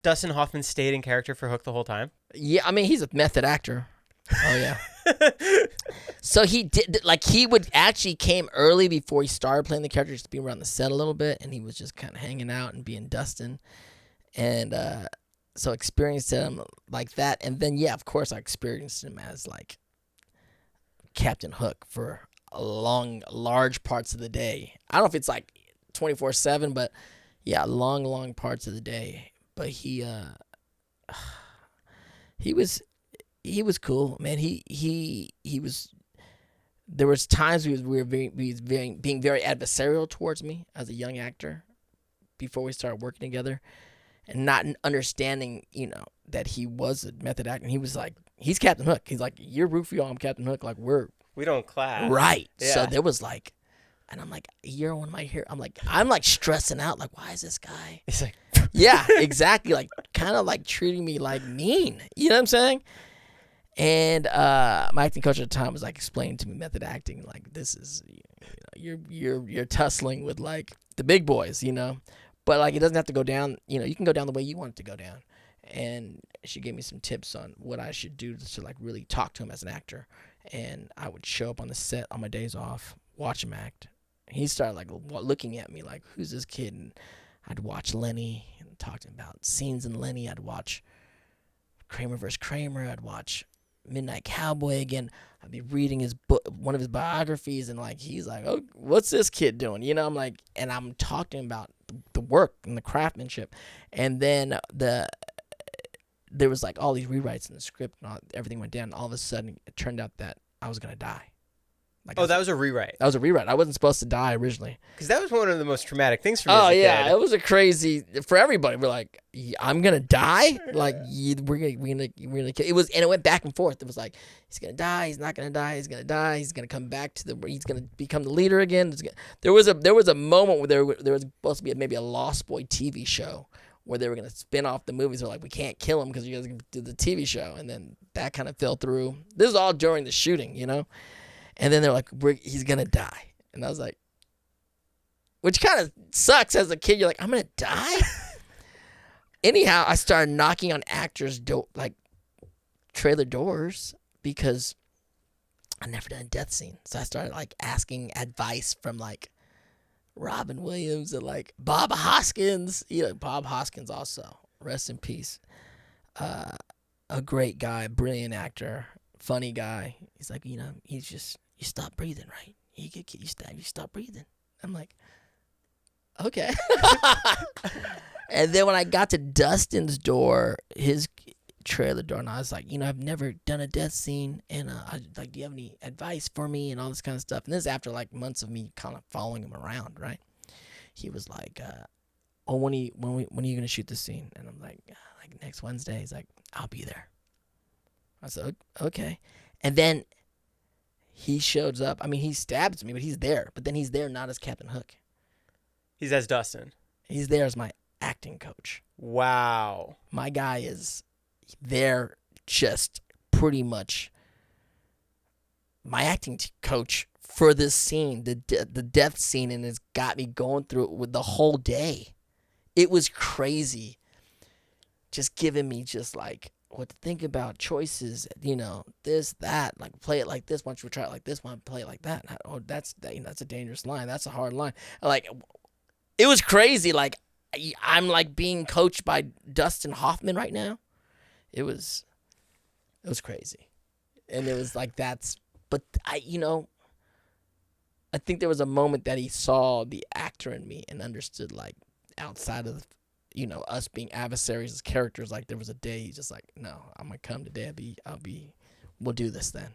Dustin Hoffman stayed in character for Hook the whole time? Yeah, I mean, he's a method actor. Oh, yeah. So he did, like, he would actually came early before he started playing the character, just to be around the set a little bit, and he was just kind of hanging out and being Dustin. And so experienced him like that. And then, yeah, of course, I experienced him as, like, Captain Hook for large parts of the day. I don't know if it's, like, 24/7, but, yeah, long parts of the day. But he was cool, man. He was. There was being very adversarial towards me as a young actor before we started working together, and not understanding, that he was a method actor. And he was like, he's Captain Hook. He's like, you're Rufio, I'm Captain Hook. Like, we don't clash. Right. Yeah. So there was like, and I'm like, you're one of my heroes. I'm like stressing out. Like, why is this guy? He's like, yeah, exactly. Like, kind of like treating me like mean. You know what I'm saying? And my acting coach at the time was like explaining to me method acting, like, this is, you're tussling with like the big boys, but like it doesn't have to go down. You can go down the way you want it to go down. And she gave me some tips on what I should do to like really talk to him as an actor. And I would show up on the set on my days off, watch him act. He started like looking at me like, who's this kid? And I'd watch Lenny and talk to him about scenes in Lenny. I'd watch Kramer vs. Kramer. I'd watch Midnight Cowboy again. I'd be reading his book, one of his biographies, and like he's like, oh, what's this kid doing? I'm like, and I'm talking about the work and the craftsmanship. And then there was like all these rewrites in the script, and everything went down. And all of a sudden, it turned out that I was gonna die. Like, that was a rewrite. That was a rewrite. I wasn't supposed to die originally. Because that was one of the most traumatic things for me. Oh, as a yeah. kid. It was a crazy for everybody. We're like, I'm going to die? Like, we're gonna kill. And it went back and forth. It was like, he's going to die. He's not going to die. He's going to die. He's going to come back he's going to become the leader again. There was a moment where there was supposed to be maybe a Lost Boy TV show where they were going to spin off the movies. They're like, we can't kill him because you guys are going to do the TV show. And then that kind of fell through. This is all during the shooting, And then they're like, he's going to die. And I was like, which kind of sucks as a kid. You're like, I'm going to die? Anyhow, I started knocking on actors' trailer doors because I never done a death scene. So I started like asking advice from like Robin Williams and like Bob Hoskins. Bob Hoskins also, rest in peace. A great guy, brilliant actor, funny guy. He's like, he's just, you stop breathing, right? You stop breathing. I'm like, okay. And then when I got to Dustin's door, his trailer door, and I was like, I've never done a death scene, and I like, do you have any advice for me, and all this kind of stuff. And this is after like months of me kind of following him around, right? He was like, when are you gonna shoot this scene? And I'm like next Wednesday. He's like, I'll be there. I said, okay. And then he shows up. I mean, he stabs me, but he's there. But then he's there not as Captain Hook. He's as Dustin. He's there as my acting coach. Wow. My guy is there just pretty much my acting coach for this scene, the death scene, and it's got me going through it with the whole day. It was crazy. Just giving me just like what to think about, choices, this, that, like play it like this, why don't you try it like this, why don't you play it like that? That's a dangerous line. That's a hard line. Like, it was crazy. Like, I'm like being coached by Dustin Hoffman right now. It was crazy. And it was like, but I think there was a moment that he saw the actor in me and understood, like, outside of us being adversaries as characters, like there was a day he's just like, no, I'm gonna come today. We'll do this then.